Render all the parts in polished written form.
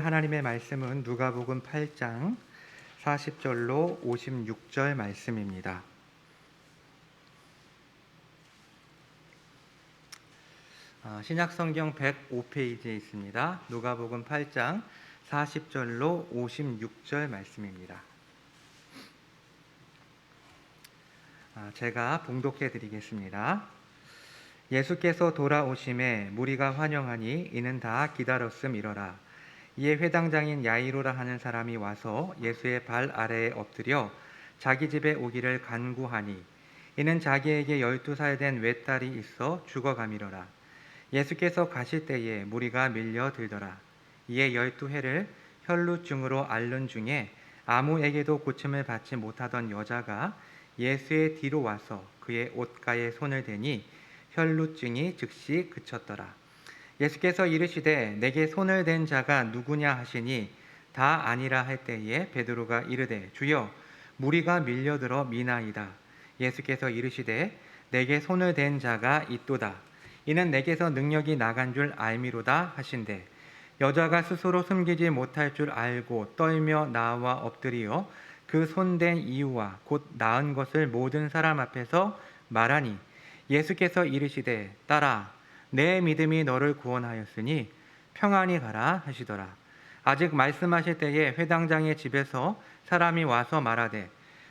하나님의 말씀은 누가복음 8장 40절로 56절 말씀입니다. 신약성경 105페이지에 있습니다. 누가복음 8장 40절로 56절 말씀입니다. 제가 봉독해 드리겠습니다. 예수께서 돌아오심에 무리가 환영하니 이는 다 기다렸음이러라. 이에 회당장인 야이로라 하는 사람이 와서 예수의 발 아래에 엎드려 자기 집에 오기를 간구하니 이는 자기에게 12살 된 외딸이 있어 죽어가미러라. 예수께서 가실 때에 무리가 밀려들더라. 이에 12해를 혈루증으로 앓는 중에 아무에게도 고침을 받지 못하던 여자가 예수의 뒤로 와서 그의 옷가에 손을 대니 혈루증이 즉시 그쳤더라. 예수께서 이르시되 내게 손을 댄 자가 누구냐 하시니 다 아니라 할 때에 베드로가 이르되 주여 무리가 밀려들어 미나이다. 예수께서 이르시되 내게 손을 댄 자가 있도다. 이는 내게서 능력이 나간 줄 알미로다 하신대 여자가 스스로 숨기지 못할 줄 알고 떨며 나와 엎드리어 그 손댄 이유와 곧 나은 것을 모든 사람 앞에서 말하니 예수께서 이르시되 딸아 내 믿음이 너를 구원하였으니 평안히 가라 하시더라. 아직 말씀하실 때에 회당장의 집에서 사람이 와서 말하되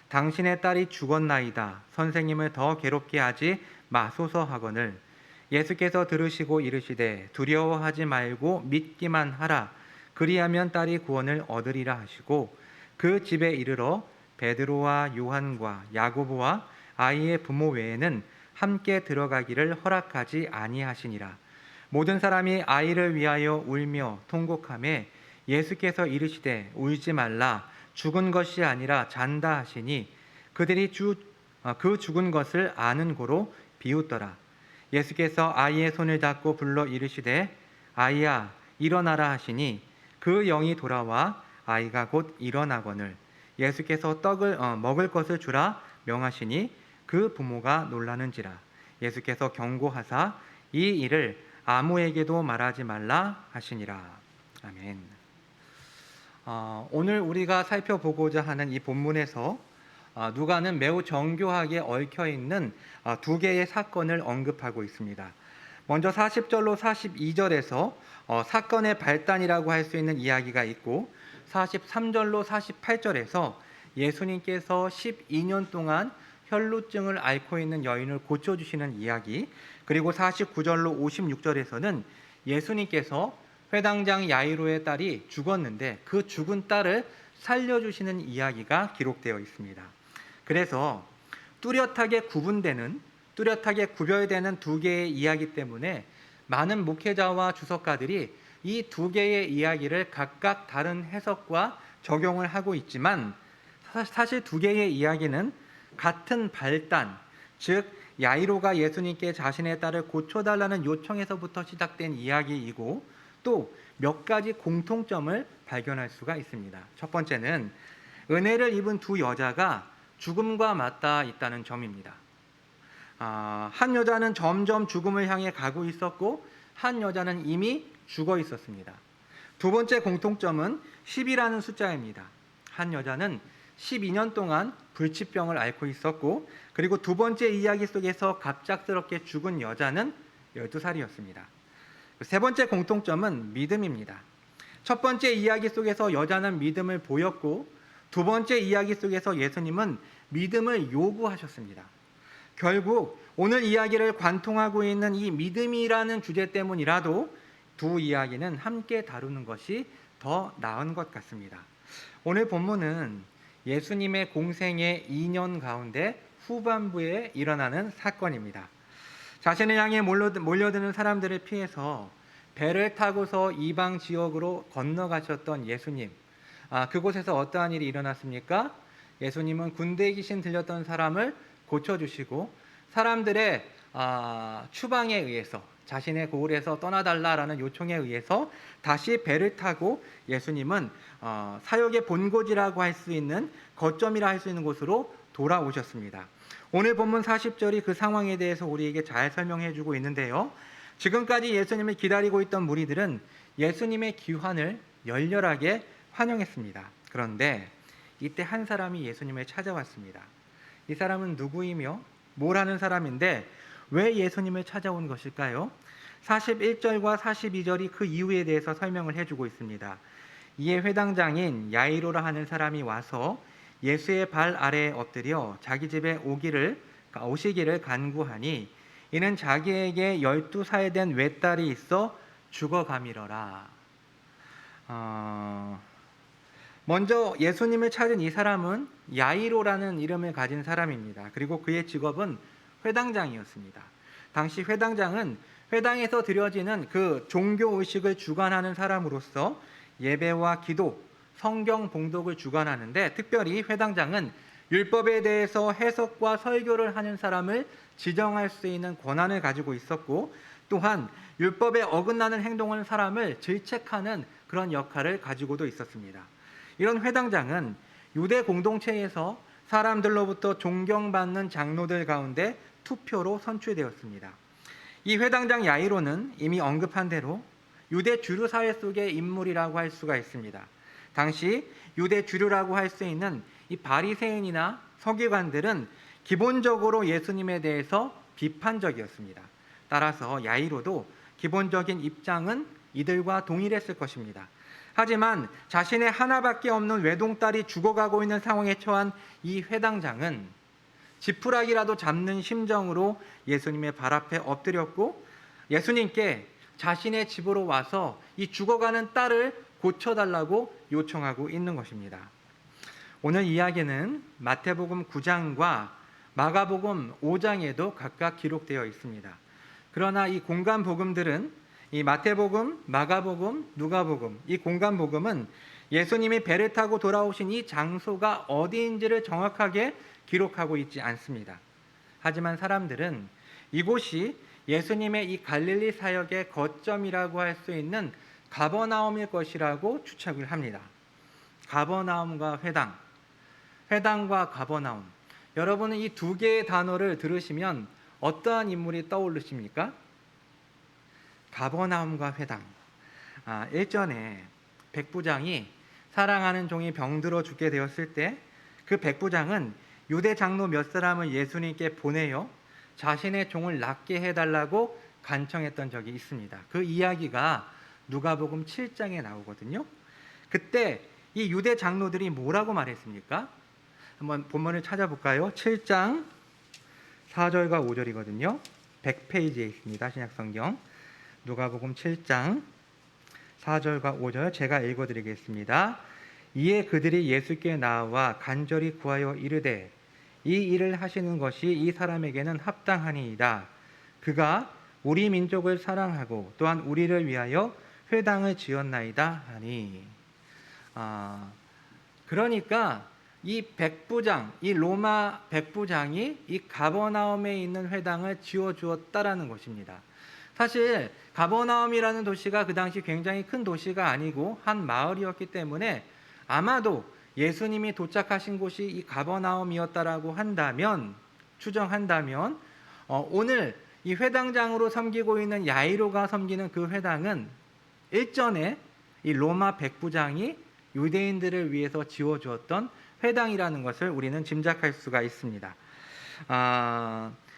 당신의 딸이 죽었나이다. 선생님을 더 괴롭게 하지 마소서 하거늘 예수께서 들으시고 이르시되 두려워하지 말고 믿기만 하라. 그리하면 딸이 구원을 얻으리라 하시고 그 집에 이르러 베드로와 요한과 야고보와 아이의 부모 외에는 함께 들어가기를 허락하지 아니하시니라. 모든 사람이 아이를 위하여 울며 통곡하매 예수께서 이르시되 울지 말라. 죽은 것이 아니라 잔다 하시니 그들이 그 죽은 것을 아는 고로 비웃더라. 예수께서 아이의 손을 잡고 불러 이르시되 아이야 일어나라 하시니 그 영이 돌아와 아이가 곧 일어나거늘 예수께서 떡을 먹을 것을 주라 명하시니 그 부모가 놀라는지라. 예수께서 경고하사 이 일을 아무에게도 말하지 말라 하시니라. 아멘. 오늘 우리가 살펴보고자 하는 이 본문에서 누가는 매우 정교하게 얽혀있는 두 개의 사건을 언급하고 있습니다. 먼저 40절로 42절에서 사건의 발단이라고 할 수 있는 이야기가 있고 43절로 48절에서 예수님께서 12년 동안 혈루증을 앓고 있는 여인을 고쳐주시는 이야기, 그리고 49절로 56절에서는 예수님께서 회당장 야이로의 딸이 죽었는데 그 죽은 딸을 살려주시는 이야기가 기록되어 있습니다. 그래서 뚜렷하게 구별되는 두 개의 이야기 때문에 많은 목회자와 주석가들이 이 두 개의 이야기를 각각 다른 해석과 적용을 하고 있지만 사실 두 개의 이야기는 같은 발단, 즉 야이로가 예수님께 자신의 딸을 고쳐달라는 요청에서부터 시작된 이야기이고 또 몇 가지 공통점을 발견할 수가 있습니다. 첫 번째는 은혜를 입은 두 여자가 죽음과 맞닿아 있다는 점입니다. 한 여자는 점점 죽음을 향해 가고 있었고 한 여자는 이미 죽어 있었습니다. 두 번째 공통점은 10이라는 숫자입니다. 한 여자는 12년 동안 불치병을 앓고 있었고 그리고 두 번째 이야기 속에서 갑작스럽게 죽은 여자는 12살이었습니다. 세 번째 공통점은 믿음입니다. 첫 번째 이야기 속에서 여자는 믿음을 보였고 두 번째 이야기 속에서 예수님은 믿음을 요구하셨습니다. 결국 오늘 이야기를 관통하고 있는 이 믿음이라는 주제 때문이라도 두 이야기는 함께 다루는 것이 더 나은 것 같습니다. 오늘 본문은 예수님의 공생의 2년 가운데 후반부에 일어나는 사건입니다. 자신을 향해 몰려드는 사람들을 피해서 배를 타고서 이방 지역으로 건너가셨던 예수님. 그곳에서 어떠한 일이 일어났습니까? 예수님은 군대 귀신 들렸던 사람을 고쳐주시고 사람들의 추방에 의해서 자신의 고을에서 떠나달라라는 요청에 의해서 다시 배를 타고 예수님은 사역의 본고지라고 할 수 있는 거점이라 할 수 있는 곳으로 돌아오셨습니다. 오늘 본문 40절이 그 상황에 대해서 우리에게 잘 설명해 주고 있는데요. 지금까지 예수님을 기다리고 있던 무리들은 예수님의 귀환을 열렬하게 환영했습니다. 그런데 이때 한 사람이 예수님을 찾아왔습니다. 이 사람은 누구이며 뭘 하는 사람인데 왜 예수님을 찾아온 것일까요? 41절과 42절이 그 이유에 대해서 설명을 해주고 있습니다. 이에 회당장인 야이로라 하는 사람이 와서 예수의 발 아래에 엎드려 자기 집에 오시기를 간구하니 이는 자기에게 12살 된 외딸이 있어 죽어가미러라. 먼저 예수님을 찾은 이 사람은 야이로라는 이름을 가진 사람입니다. 그리고 그의 직업은 회당장이었습니다. 당시 회당장은 회당에서 드려지는 그 종교 의식을 주관하는 사람으로서 예배와 기도, 성경 봉독을 주관하는데, 특별히 회당장은 율법에 대해서 해석과 설교를 하는 사람을 지정할 수 있는 권한을 가지고 있었고, 또한 율법에 어긋나는 행동을 하는 사람을 질책하는 그런 역할을 가지고도 있었습니다. 이런 회당장은 유대 공동체에서 사람들로부터 존경받는 장로들 가운데 투표로 선출되었습니다. 이 회당장 야이로는 이미 언급한 대로 유대 주류 사회 속의 인물이라고 할 수가 있습니다. 당시 유대 주류라고 할 수 있는 이 바리새인이나 서기관들은 기본적으로 예수님에 대해서 비판적이었습니다. 따라서 야이로도 기본적인 입장은 이들과 동일했을 것입니다. 하지만 자신의 하나밖에 없는 외동딸이 죽어가고 있는 상황에 처한 이 회당장은 지푸라기라도 잡는 심정으로 예수님의 발 앞에 엎드렸고, 예수님께 자신의 집으로 와서 이 죽어가는 딸을 고쳐달라고 요청하고 있는 것입니다. 오늘 이야기는 마태복음 9장과 마가복음 5장에도 각각 기록되어 있습니다. 그러나 이 공간 복음들은, 이 마태복음, 마가복음, 누가복음, 이 공간 복음은 예수님이 배를 타고 돌아오신 이 장소가 어디인지를 정확하게 기록하고 있지 않습니다. 하지만 사람들은 이곳이 예수님의 이 갈릴리 사역의 거점이라고 할 수 있는 가버나움일 것이라고 추측을 합니다. 가버나움과 회당, 회당과 가버나움. 여러분은 이 두 개의 단어를 들으시면 어떠한 인물이 떠오르십니까? 가버나움과 회당. 일전에 백부장이 사랑하는 종이 병들어 죽게 되었을 때 그 백부장은 유대 장로 몇 사람을 예수님께 보내어 자신의 종을 낫게 해달라고 간청했던 적이 있습니다. 그 이야기가 누가복음 7장에 나오거든요. 그때 이 유대 장로들이 뭐라고 말했습니까? 한번 본문을 찾아볼까요? 7장 4절과 5절이거든요. 100페이지에 있습니다. 신약성경. 누가복음 7장 4절과 5절 제가 읽어드리겠습니다. 이에 그들이 예수께 나와 간절히 구하여 이르되 이 일을 하시는 것이 이 사람에게는 합당하니이다. 그가 우리 민족을 사랑하고 또한 우리를 위하여 회당을 지었나이다 하니. 그러니까 이 백부장, 이 로마 백부장이 이 가버나움에 있는 회당을 지어주었다라는 것입니다. 사실 가버나움이라는 도시가 그 당시 굉장히 큰 도시가 아니고 한 마을이었기 때문에 아마도 예수님이 도착하신 곳이 이 가버나움이었다라고 한다면, 추정한다면 오늘 이 회당장으로 섬기고 있는 야이로가 섬기는 그 회당은 일전에 이 로마 백부장이 유대인들을 위해서 지어주었던 회당이라는 것을 우리는 짐작할 수가 있습니다.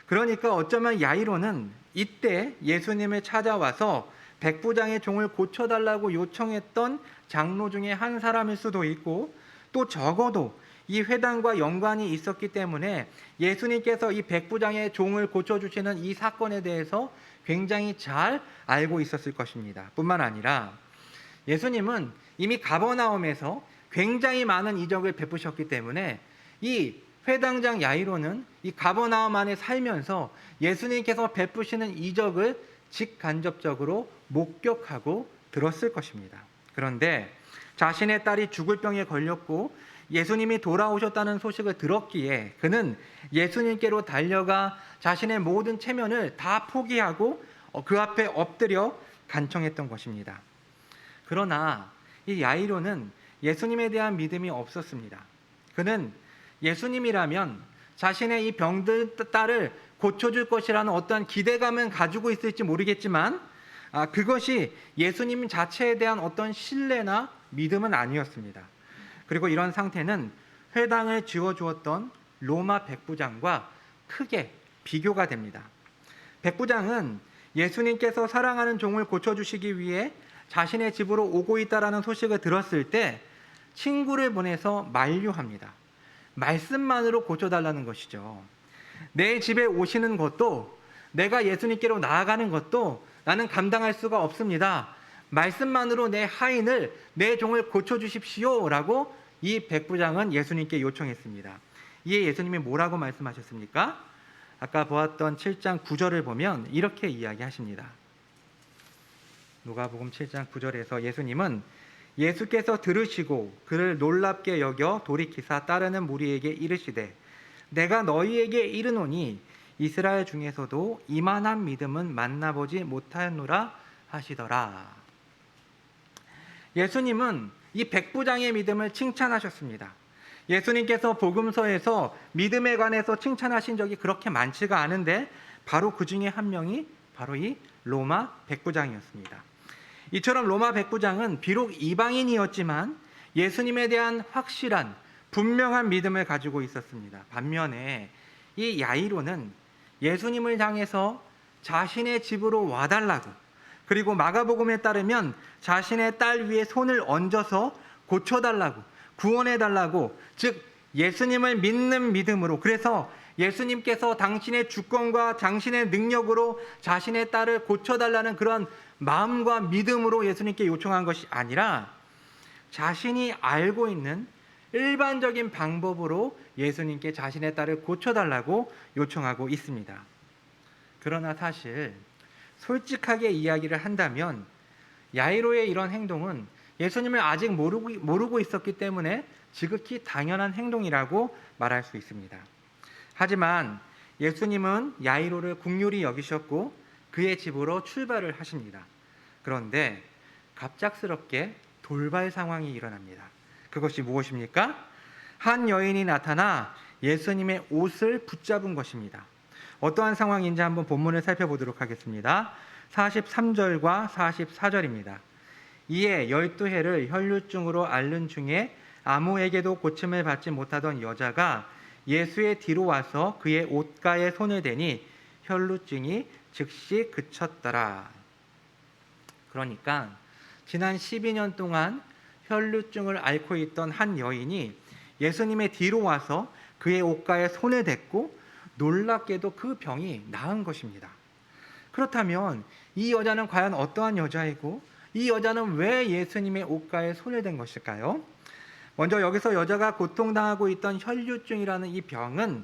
그러니까 어쩌면 야이로는 이때 예수님을 찾아와서 백부장의 종을 고쳐달라고 요청했던 장로 중에 한 사람일 수도 있고, 또 적어도 이 회당과 연관이 있었기 때문에 예수님께서 이 백부장의 종을 고쳐주시는 이 사건에 대해서 굉장히 잘 알고 있었을 것입니다. 뿐만 아니라 예수님은 이미 가버나움에서 굉장히 많은 이적을 베푸셨기 때문에 이 회당장 야이로는 이 가버나움 안에 살면서 예수님께서 베푸시는 이적을 직간접적으로 목격하고 들었을 것입니다. 그런데 자신의 딸이 죽을 병에 걸렸고 예수님이 돌아오셨다는 소식을 들었기에 그는 예수님께로 달려가 자신의 모든 체면을 다 포기하고 그 앞에 엎드려 간청했던 것입니다. 그러나 이 야이로는 예수님에 대한 믿음이 없었습니다. 그는 예수님이라면 자신의 이 병든 딸을 고쳐줄 것이라는 어떠한 기대감은 가지고 있을지 모르겠지만 그것이 예수님 자체에 대한 어떤 신뢰나 믿음은 아니었습니다. 그리고 이런 상태는 회당을 지어주었던 로마 백부장과 크게 비교가 됩니다. 백부장은 예수님께서 사랑하는 종을 고쳐주시기 위해 자신의 집으로 오고 있다라는 소식을 들었을 때 친구를 보내서 만류합니다. 말씀만으로 고쳐달라는 것이죠. 내 집에 오시는 것도, 내가 예수님께로 나아가는 것도 나는 감당할 수가 없습니다. 말씀만으로 내 하인을, 내 종을 고쳐주십시오 라고 이 백부장은 예수님께 요청했습니다. 이에 예수님이 뭐라고 말씀하셨습니까? 아까 보았던 7장 9절을 보면 이렇게 이야기하십니다. 누가복음 7장 9절에서 예수님은 예수께서 들으시고 그를 놀랍게 여겨 돌이키사 따르는 무리에게 이르시되 내가 너희에게 이르노니 이스라엘 중에서도 이만한 믿음은 만나보지 못하였노라 하시더라. 예수님은 이 백부장의 믿음을 칭찬하셨습니다. 예수님께서 복음서에서 믿음에 관해서 칭찬하신 적이 그렇게 많지가 않은데 바로 그 중에 한 명이 바로 이 로마 백부장이었습니다. 이처럼 로마 백부장은 비록 이방인이었지만 예수님에 대한 확실한 분명한 믿음을 가지고 있었습니다. 반면에 이 야이로는 예수님을 향해서 자신의 집으로 와달라고, 그리고 마가복음에 따르면 자신의 딸 위에 손을 얹어서 고쳐달라고, 구원해달라고, 즉 예수님을 믿는 믿음으로, 그래서 예수님께서 당신의 주권과 당신의 능력으로 자신의 딸을 고쳐달라는 그런 마음과 믿음으로 예수님께 요청한 것이 아니라 자신이 알고 있는 일반적인 방법으로 예수님께 자신의 딸을 고쳐달라고 요청하고 있습니다. 그러나 사실 솔직하게 이야기를 한다면 야이로의 이런 행동은 예수님을 아직 모르고 있었기 때문에 지극히 당연한 행동이라고 말할 수 있습니다. 하지만 예수님은 야이로를 긍휼히 여기셨고 그의 집으로 출발을 하십니다. 그런데 갑작스럽게 돌발 상황이 일어납니다. 그것이 무엇입니까? 한 여인이 나타나 예수님의 옷을 붙잡은 것입니다. 어떠한 상황인지 한번 본문을 살펴보도록 하겠습니다. 43절과 44절입니다. 이에 12해를 혈루증으로 앓는 중에 아무에게도 고침을 받지 못하던 여자가 예수의 뒤로 와서 그의 옷가에 손을 대니 혈루증이 즉시 그쳤더라. 그러니까 지난 12년 동안 혈루증을 앓고 있던 한 여인이 예수님의 뒤로 와서 그의 옷가에 손을 댔고 놀랍게도 그 병이 나은 것입니다. 그렇다면 이 여자는 과연 어떠한 여자이고 이 여자는 왜 예수님의 옷가에 손을 댄 것일까요? 먼저 여기서 여자가 고통당하고 있던 혈루증이라는 이 병은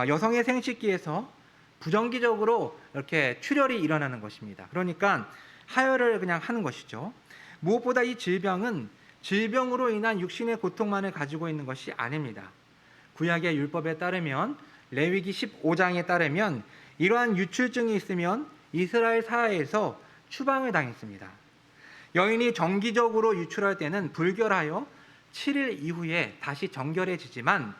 여성의 생식기에서 부정기적으로 이렇게 출혈이 일어나는 것입니다. 그러니까 하혈을 그냥 하는 것이죠. 무엇보다 이 질병은 질병으로 인한 육신의 고통만을 가지고 있는 것이 아닙니다. 구약의 율법에 따르면 레위기 15장에 따르면 이러한 유출증이 있으면 이스라엘 사회에서 추방을 당했습니다. 여인이 정기적으로 유출할 때는 불결하여 7일 이후에 다시 정결해지지만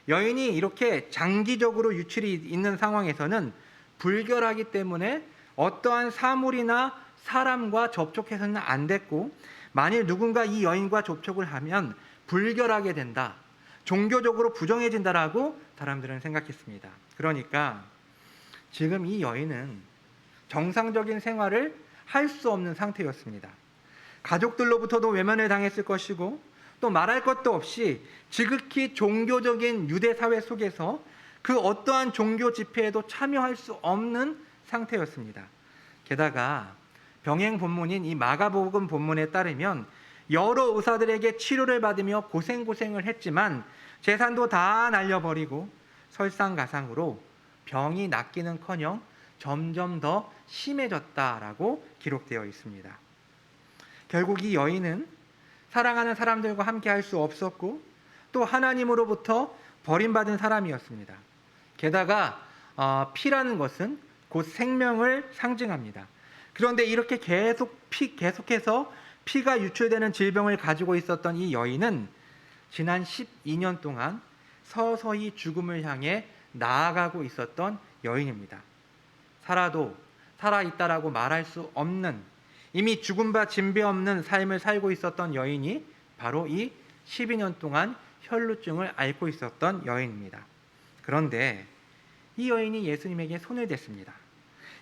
여인이 이렇게 장기적으로 유출이 있는 상황에서는 불결하기 때문에 어떠한 사물이나 사람과 접촉해서는 안 됐고 만일 누군가 이 여인과 접촉을 하면 불결하게 된다, 종교적으로 부정해진다라고 사람들은 생각했습니다. 그러니까 지금 이 여인은 정상적인 생활을 할 수 없는 상태였습니다. 가족들로부터도 외면을 당했을 것이고 또 말할 것도 없이 지극히 종교적인 유대 사회 속에서 그 어떠한 종교 집회에도 참여할 수 없는 상태였습니다. 게다가 병행 본문인 이 마가복음 본문에 따르면 여러 의사들에게 치료를 받으며 고생을 했지만 재산도 다 날려버리고 설상가상으로 병이 낫기는커녕 점점 더 심해졌다라고 기록되어 있습니다. 결국 이 여인은 사랑하는 사람들과 함께 할 수 없었고 또 하나님으로부터 버림받은 사람이었습니다. 게다가 피라는 것은 곧 생명을 상징합니다. 그런데 이렇게 계속해서 피가 유출되는 질병을 가지고 있었던 이 여인은 지난 12년 동안 서서히 죽음을 향해 나아가고 있었던 여인입니다. 살아도 살아있다라고 말할 수 없는, 이미 죽음과 진배 없는 삶을 살고 있었던 여인이 바로 이 12년 동안 혈루증을 앓고 있었던 여인입니다. 그런데 이 여인이 예수님에게 손을 댔습니다.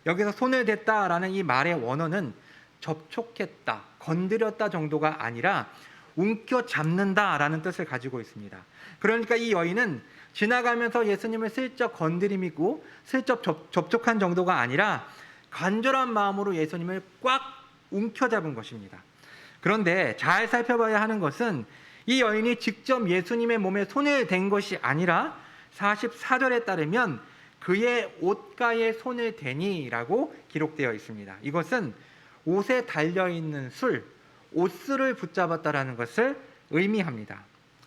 여기서 손을 댔다라는 이 말의 원어는 접촉했다, 건드렸다 정도가 아니라 움켜잡는다라는 뜻을 가지고 있습니다. 그러니까 이 여인은 지나가면서 예수님을 슬쩍 건드리고 슬쩍 접촉한 정도가 아니라 간절한 마음으로 예수님을 꽉 움켜잡은 것입니다. 그런데 잘 살펴봐야 하는 것은 이 여인이 직접 예수님의 몸에 손을 댄 것이 아니라 44절에 따르면 그의 옷가에 손을 대니라고 기록되어 있습니다. 이것은 옷에 달려있는 옷술을 붙잡았다라는 것을 의미합니다.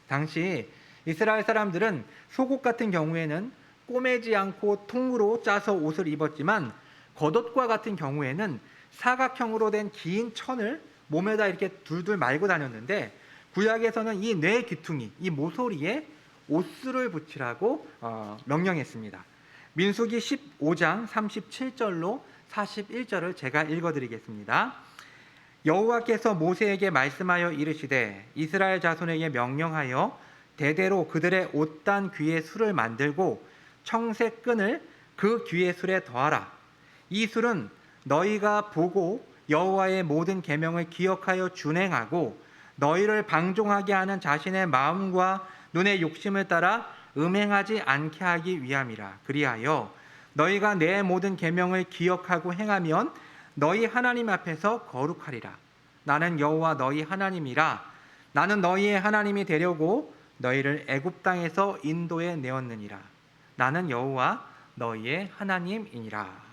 당시 이스라엘 사람들은 속옷 같은 경우에는 꼬매지 않고 통으로 짜서 옷을 입었지만 겉옷과 같은 경우에는 사각형으로 된 긴 천을 몸에다 이렇게 둘둘 말고 다녔는데 구약에서는 이 뇌 귀퉁이, 이 모서리에 옷술을 붙이라고 명령했습니다. 민수기 15장 37절로 41절을 제가 읽어드리겠습니다. 여호와께서 모세에게 말씀하여 이르시되 이스라엘 자손에게 명령하여 대대로 그들의 옷단 귀에 술을 만들고 청색 끈을 그 귀에 술에 더하라. 이 술은 너희가 보고 여호와의 모든 계명을 기억하여 준행하고 너희를 방종하게 하는 자신의 마음과 눈의 욕심을 따라 음행하지 않게 하기 위함이라. 그리하여 너희가 내 모든 계명을 기억하고 행하면 너희 하나님 앞에서 거룩하리라. 나는 여호와 너희 하나님이라. 나는 너희의 하나님이 되려고 너희를 애굽 땅에서 인도해 내었느니라. 나는 여호와 너희의 하나님이니라.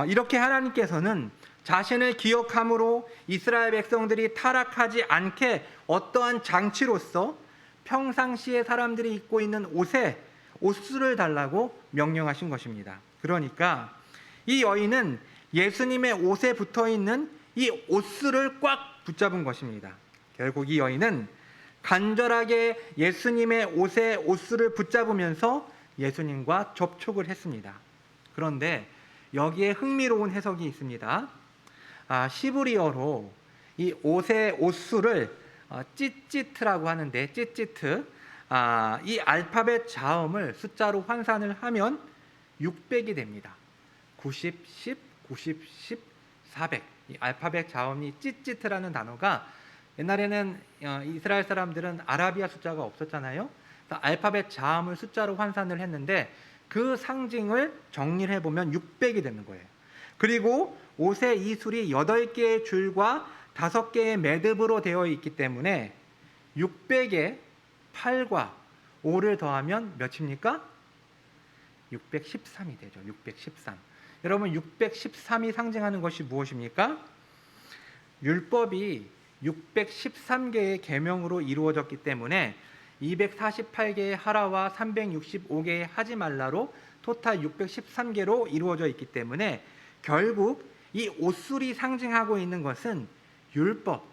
이렇게 하나님께서는 자신을 기억함으로 이스라엘 백성들이 타락하지 않게 어떠한 장치로서 평상시에 사람들이 입고 있는 옷에 옷술을 달라고 명령하신 것입니다. 그러니까 이 여인은 예수님의 옷에 붙어있는 이 옷술을 꽉 붙잡은 것입니다. 결국 이 여인은 간절하게 예수님의 옷에 옷술을 붙잡으면서 예수님과 접촉을 했습니다. 그런데 여기에 흥미로운 해석이 있습니다. 시브리어로 이 옷의 옷술을 찌찌트라고 하는데 찌찌트, 이 알파벳 자음을 숫자로 환산을 하면 600이 됩니다. 90, 10, 90, 10, 400. 이 알파벳 자음이 찌찌트라는 단어가 옛날에는 이스라엘 사람들은 아라비아 숫자가 없었잖아요. 알파벳 자음을 숫자로 환산을 했는데 그 상징을 정리를 해보면 600이 되는 거예요. 그리고 옷의 이 술이 8개의 줄과 5개의 매듭으로 되어 있기 때문에 600에 8과 5를 더하면 몇입니까? 613이 되죠. 613. 여러분 613이 상징하는 것이 무엇입니까? 율법이 613개의 계명으로 이루어졌기 때문에 248개의 하라와 365개의 하지 말라로 토탈 613개로 이루어져 있기 때문에 결국 이 옷술이 상징하고 있는 것은 율법,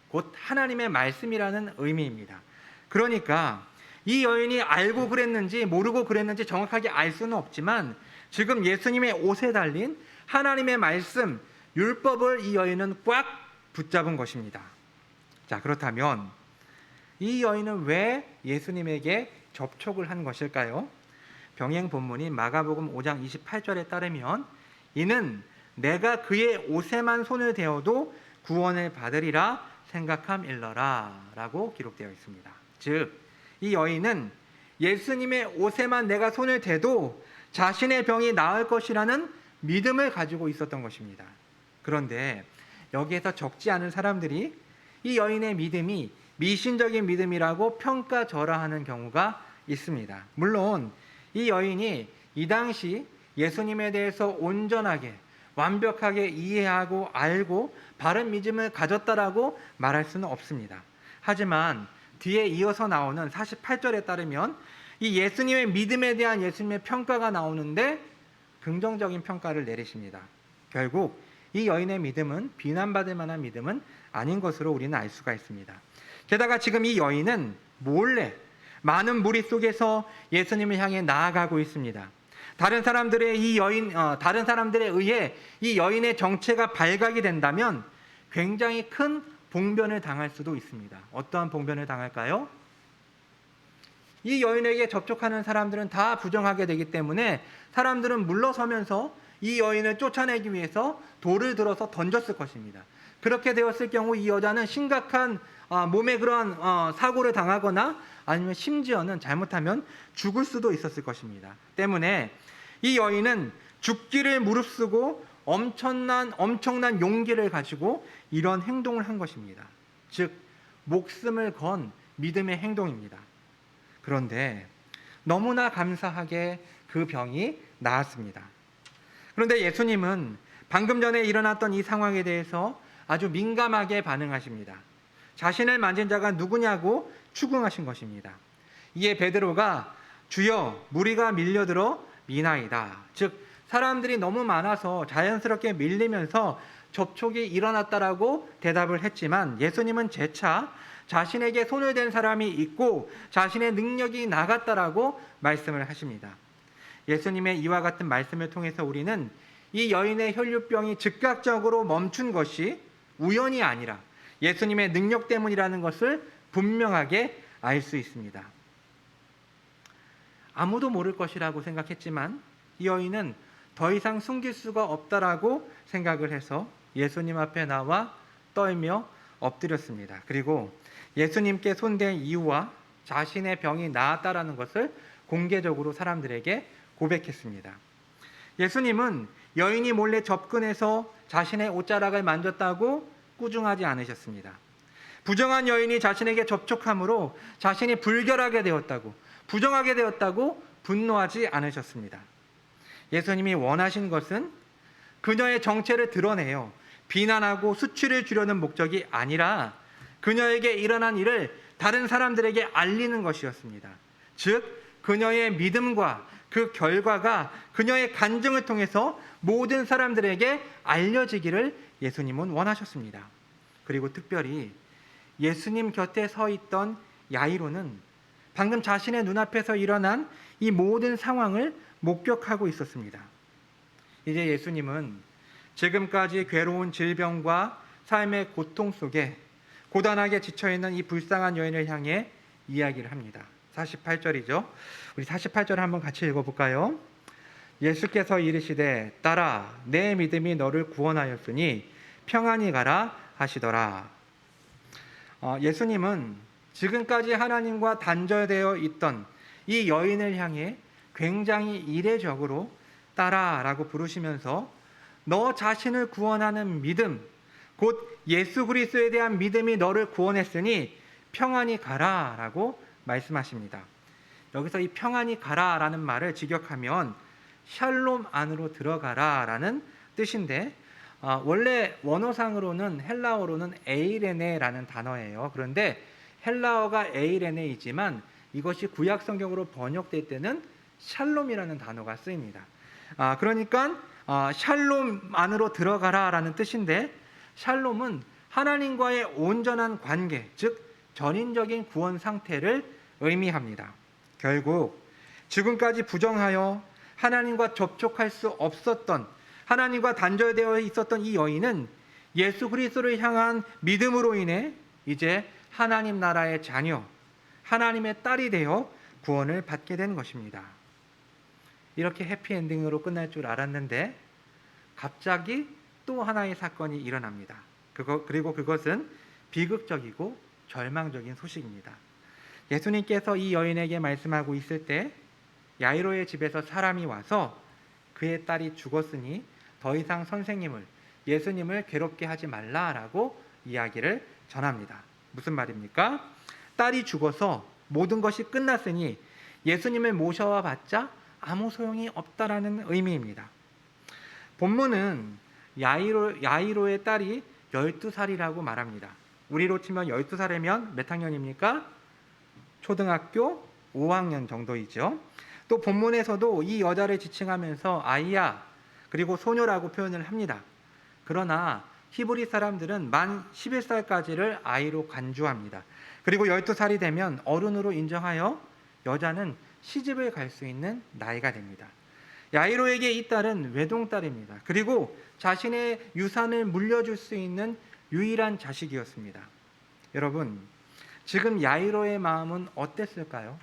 곧 하나님의 말씀이라는 의미입니다. 그러니까 이 여인이 알고 그랬는지 모르고 그랬는지 정확하게 알 수는 없지만 지금 예수님의 옷에 달린 하나님의 말씀, 율법을 이 여인은 꽉 붙잡은 것입니다. 자, 그렇다면 이 여인은 왜 예수님에게 접촉을 한 것일까요? 병행 본문인 마가복음 5장 28절에 따르면 이는 내가 그의 옷에만 손을 대어도 구원을 받으리라 생각함일러라 라고 기록되어 있습니다. 즉, 이 여인은 예수님의 옷에만 내가 손을 대도 자신의 병이 나을 것이라는 믿음을 가지고 있었던 것입니다. 그런데 여기에서 적지 않은 사람들이 이 여인의 믿음이 미신적인 믿음이라고 평가절하하는 경우가 있습니다. 물론 이 여인이 이 당시 예수님에 대해서 온전하게 완벽하게 이해하고 알고 바른 믿음을 가졌다라고 말할 수는 없습니다. 하지만 뒤에 이어서 나오는 48절에 따르면 이 예수님의 믿음에 대한 예수님의 평가가 나오는데 긍정적인 평가를 내리십니다. 결국 이 여인의 믿음은 비난받을 만한 믿음은 아닌 것으로 우리는 알 수가 있습니다. 게다가 지금 이 여인은 몰래 많은 무리 속에서 예수님을 향해 나아가고 있습니다. 다른 사람들에 의해 이 여인의 정체가 발각이 된다면 굉장히 큰 봉변을 당할 수도 있습니다. 어떠한 봉변을 당할까요? 이 여인에게 접촉하는 사람들은 다 부정하게 되기 때문에 사람들은 물러서면서 이 여인을 쫓아내기 위해서 돌을 들어서 던졌을 것입니다. 그렇게 되었을 경우 이 여자는 심각한 몸에 그러한 사고를 당하거나 아니면 심지어는 잘못하면 죽을 수도 있었을 것입니다. 때문에 이 여인은 죽기를 무릅쓰고 엄청난 용기를 가지고 이런 행동을 한 것입니다. 즉 목숨을 건 믿음의 행동입니다. 그런데 너무나 감사하게 그 병이 나았습니다. 그런데 예수님은 방금 전에 일어났던 이 상황에 대해서 아주 민감하게 반응하십니다. 자신을 만진 자가 누구냐고 추궁하신 것입니다. 이에 베드로가 주여 무리가 밀려들어 미나이다. 즉 사람들이 너무 많아서 자연스럽게 밀리면서 접촉이 일어났다라고 대답을 했지만 예수님은 재차 자신에게 손을 댄 사람이 있고 자신의 능력이 나갔다라고 말씀을 하십니다. 예수님의 이와 같은 말씀을 통해서 우리는 이 여인의 혈류병이 즉각적으로 멈춘 것이 우연이 아니라 예수님의 능력 때문이라는 것을 분명하게 알 수 있습니다. 아무도 모를 것이라고 생각했지만 이 여인은 더 이상 숨길 수가 없다라고 생각을 해서 예수님 앞에 나와 떨며 엎드렸습니다. 그리고 예수님께 손댄 이유와 자신의 병이 나았다라는 것을 공개적으로 사람들에게 고백했습니다. 예수님은 여인이 몰래 접근해서 자신의 옷자락을 만졌다고 꾸중하지 않으셨습니다. 부정한 여인이 자신에게 접촉함으로 자신이 불결하게 되었다고, 부정하게 되었다고 분노하지 않으셨습니다. 예수님이 원하신 것은 그녀의 정체를 드러내어 비난하고 수치를 주려는 목적이 아니라 그녀에게 일어난 일을 다른 사람들에게 알리는 것이었습니다. 즉 그녀의 믿음과 그 결과가 그녀의 간증을 통해서 모든 사람들에게 알려지기를 예수님은 원하셨습니다. 그리고 특별히 예수님 곁에 서 있던 야이로는 방금 자신의 눈앞에서 일어난 이 모든 상황을 목격하고 있었습니다. 이제 예수님은 지금까지 괴로운 질병과 삶의 고통 속에 고단하게 지쳐있는 이 불쌍한 여인을 향해 이야기를 합니다. 48절이죠. 우리 48절 한번 같이 읽어볼까요? 예수께서 이르시되 딸아 내 믿음이 너를 구원하였으니 평안히 가라 하시더라. 예수님은 지금까지 하나님과 단절되어 있던 이 여인을 향해 굉장히 이례적으로 딸아라고 부르시면서 너 자신을 구원하는 믿음, 곧 예수 그리스도에 대한 믿음이 너를 구원했으니 평안히 가라라고 말씀하십니다. 여기서 이 평안히 가라라는 말을 직역하면 샬롬 안으로 들어가라라는 뜻인데 원래 원어상으로는 헬라어로는 에이레네라는 단어예요. 그런데 헬라어가 에이레네이지만 이것이 구약 성경으로 번역될 때는 샬롬이라는 단어가 쓰입니다. 그러니까 샬롬 안으로 들어가라라는 뜻인데 샬롬은 하나님과의 온전한 관계, 즉 전인적인 구원 상태를 의미합니다. 결국 지금까지 부정하여 하나님과 접촉할 수 없었던 하나님과 단절되어 있었던 이 여인은 예수 그리스도를 향한 믿음으로 인해 이제 하나님 나라의 자녀, 하나님의 딸이 되어 구원을 받게 된 것입니다. 이렇게 해피엔딩으로 끝날 줄 알았는데 갑자기 또 하나의 사건이 일어납니다. 그리고 그것은 비극적이고 절망적인 소식입니다. 예수님께서 이 여인에게 말씀하고 있을 때 야이로의 집에서 사람이 와서 그의 딸이 죽었으니 더 이상 선생님을, 예수님을 괴롭게 하지 말라라고 이야기를 전합니다. 무슨 말입니까? 딸이 죽어서 모든 것이 끝났으니 예수님을 모셔와 봤자 아무 소용이 없다라는 의미입니다. 본문은 야이로의 딸이 12살이라고 말합니다. 우리로 치면 12살이면 몇 학년입니까? 초등학교 5학년 정도이죠. 또 본문에서도 이 여자를 지칭하면서 아이야 그리고 소녀라고 표현을 합니다. 그러나 히브리 사람들은 만 11살까지를 아이로 간주합니다. 그리고 12살이 되면 어른으로 인정하여 여자는 시집을 갈 수 있는 나이가 됩니다. 야이로에게 이 딸은 외동딸입니다. 그리고 자신의 유산을 물려줄 수 있는 유일한 자식이었습니다. 여러분, 지금 야이로의 마음은 어땠을까요?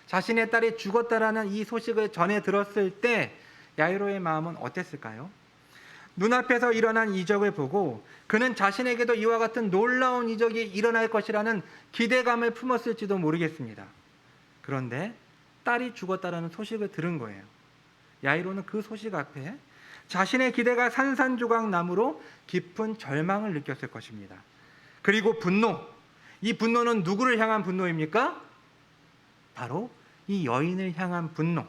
자신의 딸이 죽었다라는 이 소식을 전해 들었을 때 야이로의 마음은 어땠을까요? 눈앞에서 일어난 이적을 보고 그는 자신에게도 이와 같은 놀라운 이적이 일어날 것이라는 기대감을 품었을지도 모르겠습니다. 그런데 딸이 죽었다라는 소식을 들은 거예요. 야이로는 그 소식 앞에 자신의 기대가 산산조각 나므로 깊은 절망을 느꼈을 것입니다. 그리고 분노, 이 분노는 누구를 향한 분노입니까? 바로 이 여인을 향한 분노.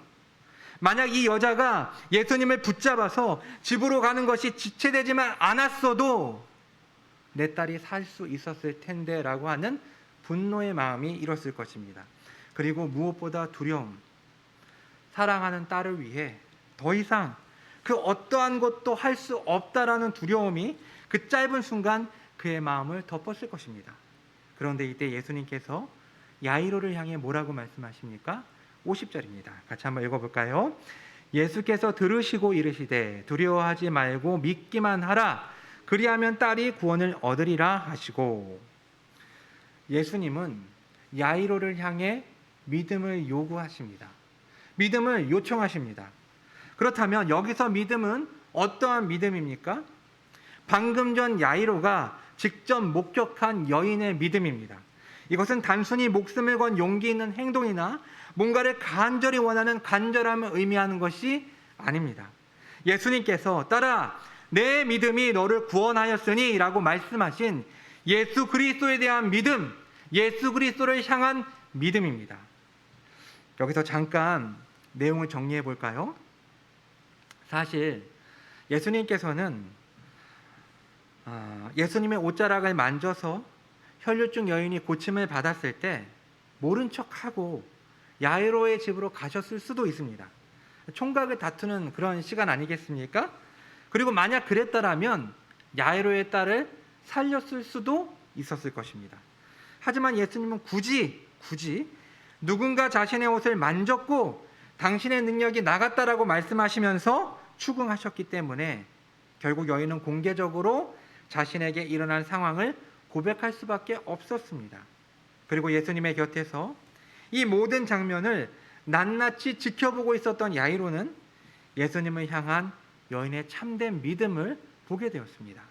만약 이 여자가 예수님을 붙잡아서 집으로 가는 것이 지체되지만 않았어도 내 딸이 살 수 있었을 텐데 라고 하는 분노의 마음이 일었을 것입니다. 그리고 무엇보다 두려움, 사랑하는 딸을 위해 더 이상 그 어떠한 것도 할 수 없다라는 두려움이 그 짧은 순간 그의 마음을 덮었을 것입니다. 그런데 이때 예수님께서 야이로를 향해 뭐라고 말씀하십니까? 50절입니다. 같이 한번 읽어볼까요? 예수께서 들으시고 이르시되 두려워하지 말고 믿기만 하라. 그리하면 딸이 구원을 얻으리라 하시고, 예수님은 야이로를 향해 믿음을 요구하십니다. 믿음을 요청하십니다. 그렇다면 여기서 믿음은 어떠한 믿음입니까? 방금 전 야이로가 직접 목격한 여인의 믿음입니다. 이것은 단순히 목숨을 건 용기 있는 행동이나 뭔가를 간절히 원하는 간절함을 의미하는 것이 아닙니다. 예수님께서 딸아, 내 믿음이 너를 구원하였으니 라고 말씀하신 예수 그리스도에 대한 믿음, 예수 그리스도를 향한 믿음입니다. 여기서 잠깐 내용을 정리해 볼까요? 사실 예수님께서는 예수님의 옷자락을 만져서 혈류증 여인이 고침을 받았을 때 모른 척하고 야이로의 집으로 가셨을 수도 있습니다. 총각을 다투는 그런 시간 아니겠습니까? 그리고 만약 그랬다라면 야이로의 딸을 살렸을 수도 있었을 것입니다. 하지만 예수님은 굳이 누군가 자신의 옷을 만졌고 당신의 능력이 나갔다라고 말씀하시면서 추궁하셨기 때문에 결국 여인은 공개적으로 자신에게 일어난 상황을 고백할 수밖에 없었습니다. 그리고 예수님의 곁에서 이 모든 장면을 낱낱이 지켜보고 있었던 야이로는 예수님을 향한 여인의 참된 믿음을 보게 되었습니다.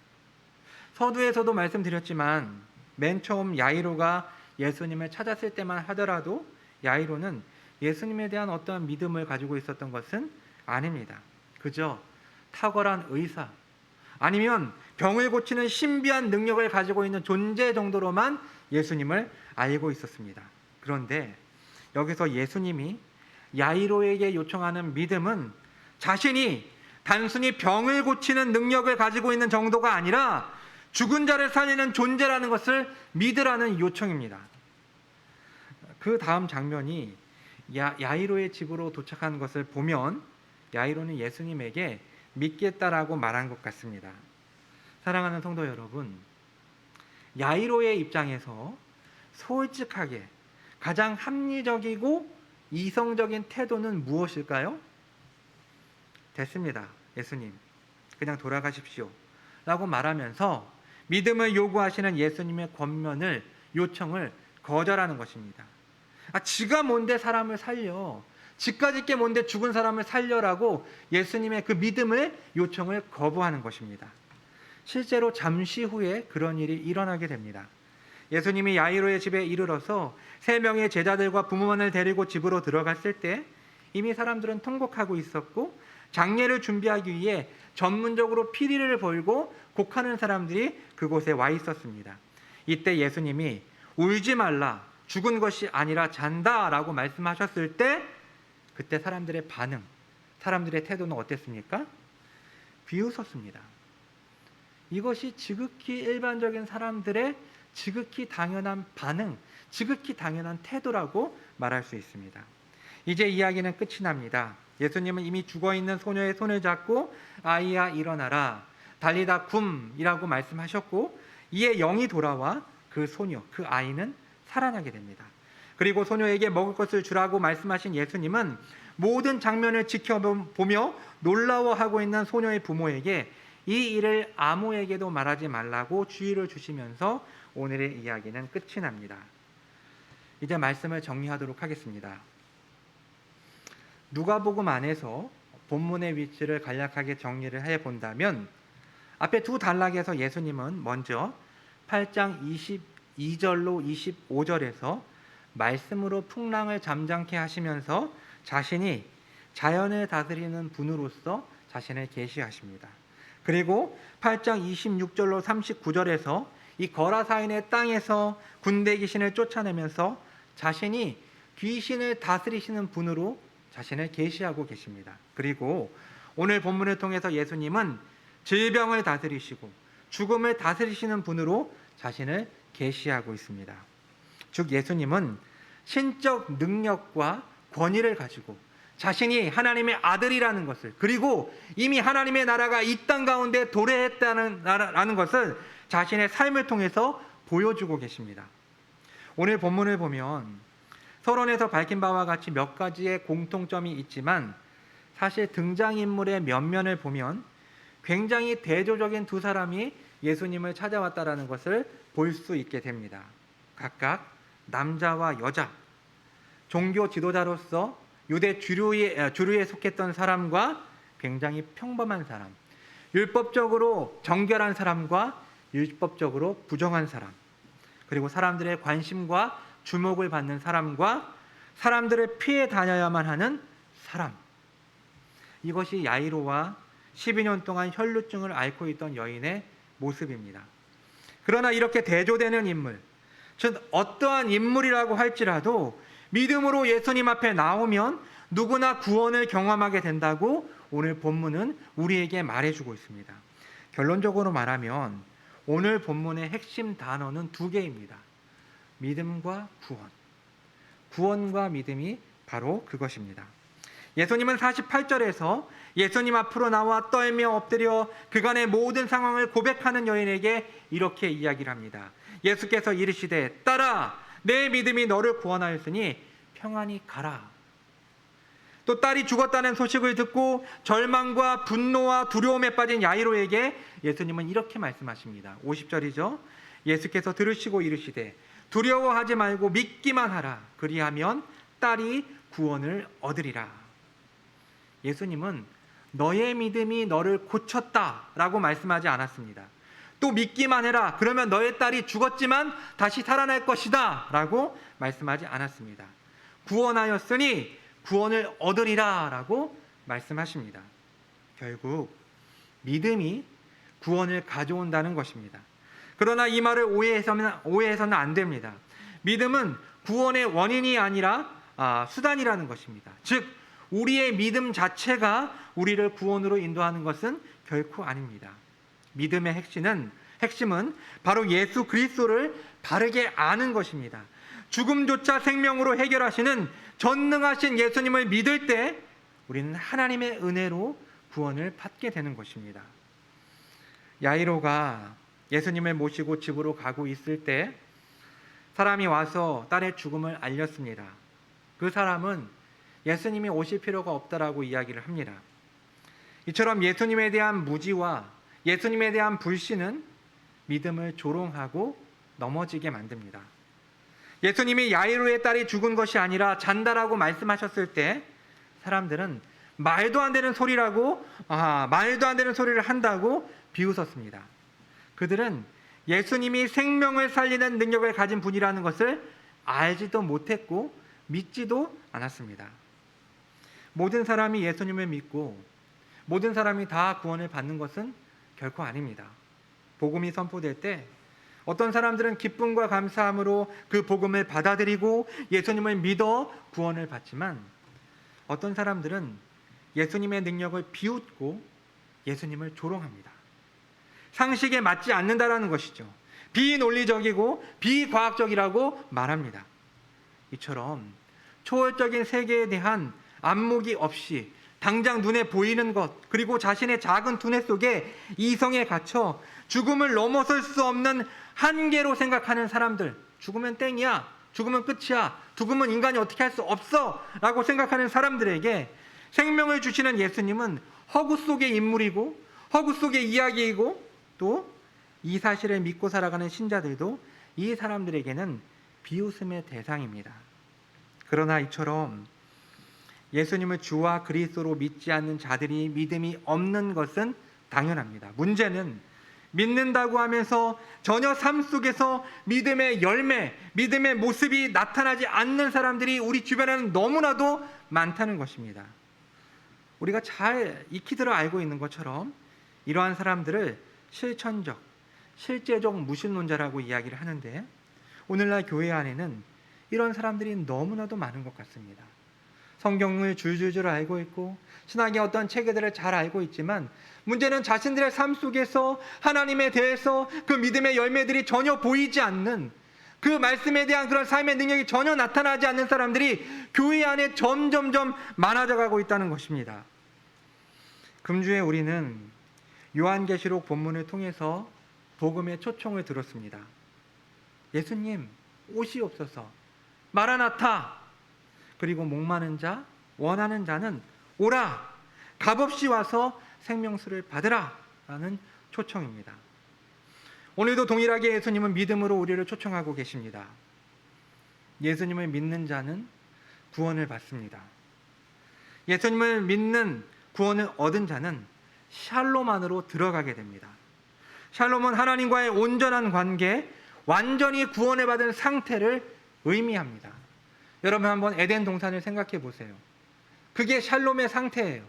서두에서도 말씀드렸지만 맨 처음 야이로가 예수님을 찾았을 때만 하더라도 야이로는 예수님에 대한 어떠한 믿음을 가지고 있었던 것은 아닙니다. 그저 탁월한 의사, 아니면 병을 고치는 신비한 능력을 가지고 있는 존재 정도로만 예수님을 알고 있었습니다. 그런데 여기서 예수님이 야이로에게 요청하는 믿음은 자신이 단순히 병을 고치는 능력을 가지고 있는 정도가 아니라 죽은 자를 살리는 존재라는 것을 믿으라는 요청입니다. 그 다음 장면이 야이로의 집으로 도착한 것을 보면 야이로는 예수님에게 믿겠다라고 말한 것 같습니다. 사랑하는 성도 여러분, 야이로의 입장에서 솔직하게 가장 합리적이고 이성적인 태도는 무엇일까요? 됐습니다. 예수님, 그냥 돌아가십시오 라고 말하면서 믿음을 요구하시는 예수님의 권면을, 요청을 거절하는 것입니다. 지가 뭔데 사람을 살려, 지까짓 게 뭔데 죽은 사람을 살려라고 예수님의 그 믿음을, 요청을 거부하는 것입니다. 실제로 잠시 후에 그런 일이 일어나게 됩니다. 예수님이 야이로의 집에 이르러서 3명의 제자들과 부모만을 데리고 집으로 들어갔을 때 이미 사람들은 통곡하고 있었고 장례를 준비하기 위해 전문적으로 피리를 벌고 곡하는 사람들이 그곳에 와 있었습니다. 이때 예수님이 울지 말라, 죽은 것이 아니라 잔다라고 말씀하셨을 때 그때 사람들의 반응, 사람들의 태도는 어땠습니까? 비웃었습니다. 이것이 지극히 일반적인 사람들의 지극히 당연한 반응, 지극히 당연한 태도라고 말할 수 있습니다. 이제 이야기는 끝이 납니다. 예수님은 이미 죽어있는 소녀의 손을 잡고 아이야 일어나라, 달리다 쿰이라고 말씀하셨고 이에 영이 돌아와 그 소녀, 그 아이는 살아나게 됩니다. 그리고 소녀에게 먹을 것을 주라고 말씀하신 예수님은 모든 장면을 지켜보며 놀라워하고 있는 소녀의 부모에게 이 일을 아무에게도 말하지 말라고 주의를 주시면서 오늘의 이야기는 끝이 납니다. 이제 말씀을 정리하도록 하겠습니다. 누가복음 안에서 본문의 위치를 간략하게 정리를 해본다면 앞에 두 단락에서 예수님은 먼저 8장 22절로 25절에서 말씀으로 풍랑을 잠잠케 하시면서 자신이 자연을 다스리는 분으로서 자신을 계시하십니다. 그리고 8장 26절로 39절에서 이 거라사인의 땅에서 군대 귀신을 쫓아내면서 자신이 귀신을 다스리시는 분으로 자신을 계시하고 계십니다. 그리고 오늘 본문을 통해서 예수님은 질병을 다스리시고 죽음을 다스리시는 분으로 자신을 계시하고 있습니다. 즉 예수님은 신적 능력과 권위를 가지고 자신이 하나님의 아들이라는 것을, 그리고 이미 하나님의 나라가 이 땅 가운데 도래했다는 것을 자신의 삶을 통해서 보여주고 계십니다. 오늘 본문을 보면 서론에서 밝힌 바와 같이 몇 가지의 공통점이 있지만 사실 등장인물의 면면을 보면 굉장히 대조적인 두 사람이 예수님을 찾아왔다는 것을 볼 수 있게 됩니다. 각각 남자와 여자, 종교 지도자로서 유대 주류에 속했던 사람과 굉장히 평범한 사람, 율법적으로 정결한 사람과 율법적으로 부정한 사람, 그리고 사람들의 관심과 주목을 받는 사람과 사람들을 피해 다녀야만 하는 사람. 이것이 야이로와 12년 동안 혈루증을 앓고 있던 여인의 모습입니다. 그러나 이렇게 대조되는 인물, 즉 어떠한 인물이라고 할지라도 믿음으로 예수님 앞에 나오면 누구나 구원을 경험하게 된다고 오늘 본문은 우리에게 말해주고 있습니다. 결론적으로 말하면 오늘 본문의 핵심 단어는 두 개입니다. 믿음과 구원. 구원과 믿음이 바로 그것입니다. 예수님은 48절에서 예수님 앞으로 나와 떨며 엎드려 그간의 모든 상황을 고백하는 여인에게 이렇게 이야기를 합니다. 예수께서 이르시되 딸아 내 믿음이 너를 구원하였으니 평안히 가라. 또 딸이 죽었다는 소식을 듣고 절망과 분노와 두려움에 빠진 야이로에게 예수님은 이렇게 말씀하십니다. 50절이죠. 예수께서 들으시고 이르시되 두려워하지 말고 믿기만 하라. 그리하면 딸이 구원을 얻으리라. 예수님은 너의 믿음이 너를 고쳤다라고 말씀하지 않았습니다. 또 믿기만 해라. 그러면 너의 딸이 죽었지만 다시 살아날 것이다 라고 말씀하지 않았습니다. 구원하였으니 구원을 얻으리라 라고 말씀하십니다. 결국 믿음이 구원을 가져온다는 것입니다. 그러나 이 말을 오해해서는 안 됩니다. 믿음은 구원의 원인이 아니라 수단이라는 것입니다. 즉 우리의 믿음 자체가 우리를 구원으로 인도하는 것은 결코 아닙니다. 믿음의 핵심은 바로 예수 그리스도를 바르게 아는 것입니다. 죽음조차 생명으로 해결하시는 전능하신 예수님을 믿을 때 우리는 하나님의 은혜로 구원을 받게 되는 것입니다. 야이로가 예수님을 모시고 집으로 가고 있을 때 사람이 와서 딸의 죽음을 알렸습니다. 그 사람은 예수님이 오실 필요가 없다라고 이야기를 합니다. 이처럼 예수님에 대한 무지와 예수님에 대한 불신은 믿음을 조롱하고 넘어지게 만듭니다. 예수님이 야이로의 딸이 죽은 것이 아니라 잔다라고 말씀하셨을 때 사람들은 말도 안 되는 소리를 한다고 비웃었습니다. 그들은 예수님이 생명을 살리는 능력을 가진 분이라는 것을 알지도 못했고 믿지도 않았습니다. 모든 사람이 예수님을 믿고 모든 사람이 다 구원을 받는 것은 결코 아닙니다. 복음이 선포될 때 어떤 사람들은 기쁨과 감사함으로 그 복음을 받아들이고 예수님을 믿어 구원을 받지만 어떤 사람들은 예수님의 능력을 비웃고 예수님을 조롱합니다. 상식에 맞지 않는다라는 것이죠. 비논리적이고 비과학적이라고 말합니다. 이처럼 초월적인 세계에 대한 안목이 없이 당장 눈에 보이는 것, 그리고 자신의 작은 두뇌 속에 이성에 갇혀 죽음을 넘어설 수 없는 한계로 생각하는 사람들, 죽으면 땡이야, 죽으면 끝이야, 죽으면 인간이 어떻게 할 수 없어 라고 생각하는 사람들에게 생명을 주시는 예수님은 허구 속의 인물이고 허구 속의 이야기이고 또 이 사실을 믿고 살아가는 신자들도 이 사람들에게는 비웃음의 대상입니다. 그러나 이처럼 예수님을 주와 그리스도로 믿지 않는 자들이 믿음이 없는 것은 당연합니다. 문제는 믿는다고 하면서 전혀 삶 속에서 믿음의 열매, 믿음의 모습이 나타나지 않는 사람들이 우리 주변에는 너무나도 많다는 것입니다. 우리가 잘 익히들어 알고 있는 것처럼 이러한 사람들을 실천적, 실제적 무신론자라고 이야기를 하는데, 오늘날 교회 안에는 이런 사람들이 너무나도 많은 것 같습니다. 성경을 줄줄줄 알고 있고 신학의 어떤 체계들을 잘 알고 있지만, 문제는 자신들의 삶 속에서 하나님에 대해서 그 믿음의 열매들이 전혀 보이지 않는, 그 말씀에 대한 그런 삶의 능력이 전혀 나타나지 않는 사람들이 교회 안에 점점점 많아져 가고 있다는 것입니다. 금주에 우리는 요한계시록 본문을 통해서 복음의 초청을 들었습니다. 예수님 오시옵소서, 마라나타. 그리고 목마른 자, 원하는 자는 오라, 값없이 와서 생명수를 받으라 라는 초청입니다. 오늘도 동일하게 예수님은 믿음으로 우리를 초청하고 계십니다. 예수님을 믿는 자는 구원을 받습니다. 예수님을 믿는 구원을 얻은 자는 샬롬 안으로 들어가게 됩니다. 샬롬은 하나님과의 온전한 관계, 완전히 구원을 받은 상태를 의미합니다. 여러분 한번 에덴 동산을 생각해 보세요. 그게 샬롬의 상태예요.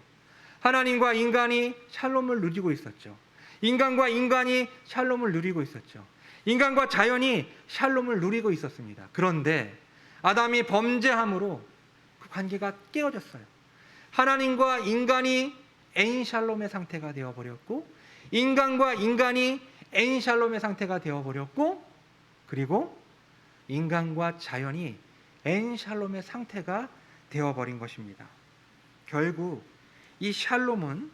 하나님과 인간이 샬롬을 누리고 있었죠. 인간과 인간이 샬롬을 누리고 있었죠. 인간과 자연이 샬롬을 누리고 있었습니다. 그런데 아담이 범죄함으로 그 관계가 깨어졌어요. 하나님과 인간이 엔샬롬의 상태가 되어버렸고, 인간과 인간이 엔샬롬의 상태가 되어버렸고, 그리고 인간과 자연이 엔샬롬의 상태가 되어버린 것입니다. 결국 이 샬롬은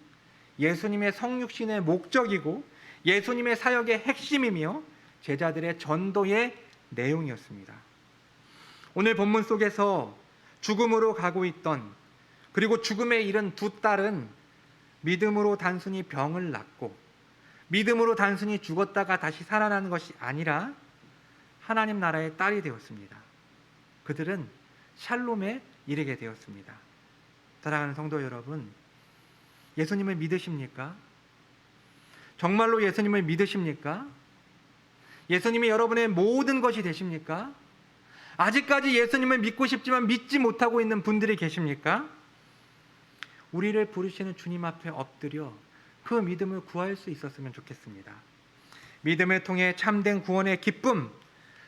예수님의 성육신의 목적이고 예수님의 사역의 핵심이며 제자들의 전도의 내용이었습니다. 오늘 본문 속에서 죽음으로 가고 있던, 그리고 죽음에 이른 두 딸은 믿음으로 단순히 병을 낫고 믿음으로 단순히 죽었다가 다시 살아나는 것이 아니라 하나님 나라의 딸이 되었습니다. 그들은 샬롬에 이르게 되었습니다. 사랑하는 성도 여러분, 예수님을 믿으십니까? 정말로 예수님을 믿으십니까? 예수님이 여러분의 모든 것이 되십니까? 아직까지 예수님을 믿고 싶지만 믿지 못하고 있는 분들이 계십니까? 우리를 부르시는 주님 앞에 엎드려 그 믿음을 구할 수 있었으면 좋겠습니다. 믿음을 통해 참된 구원의 기쁨,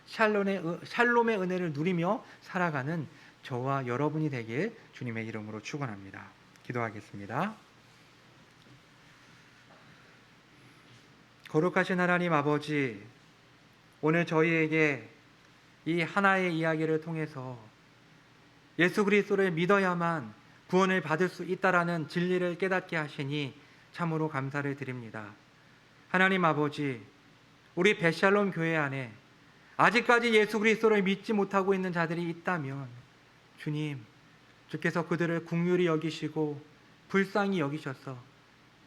샬롬의 은혜를 누리며 살아가는 저와 여러분이 되길 주님의 이름으로 축원합니다. 기도하겠습니다. 거룩하신 하나님 아버지, 오늘 저희에게 이 하나의 이야기를 통해서 예수 그리스도를 믿어야만 구원을 받을 수 있다라는 진리를 깨닫게 하시니 참으로 감사를 드립니다. 하나님 아버지, 우리 벳샬롬 교회 안에 아직까지 예수 그리스도를 믿지 못하고 있는 자들이 있다면 주님, 주께서 그들을 긍휼히 여기시고 불쌍히 여기셔서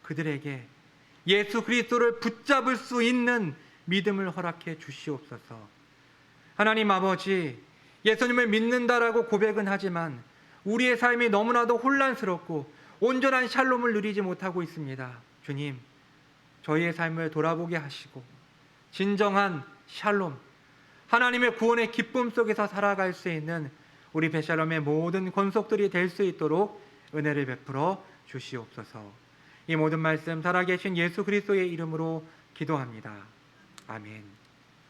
그들에게 예수 그리스도를 붙잡을 수 있는 믿음을 허락해 주시옵소서. 하나님 아버지, 예수님을 믿는다라고 고백은 하지만 우리의 삶이 너무나도 혼란스럽고 온전한 샬롬을 누리지 못하고 있습니다. 주님, 저희의 삶을 돌아보게 하시고 진정한 샬롬, 하나님의 구원의 기쁨 속에서 살아갈 수 있는 우리 벳샬롬의 모든 권속들이 될 수 있도록 은혜를 베풀어 주시옵소서. 이 모든 말씀 살아계신 예수 그리스도의 이름으로 기도합니다. 아멘.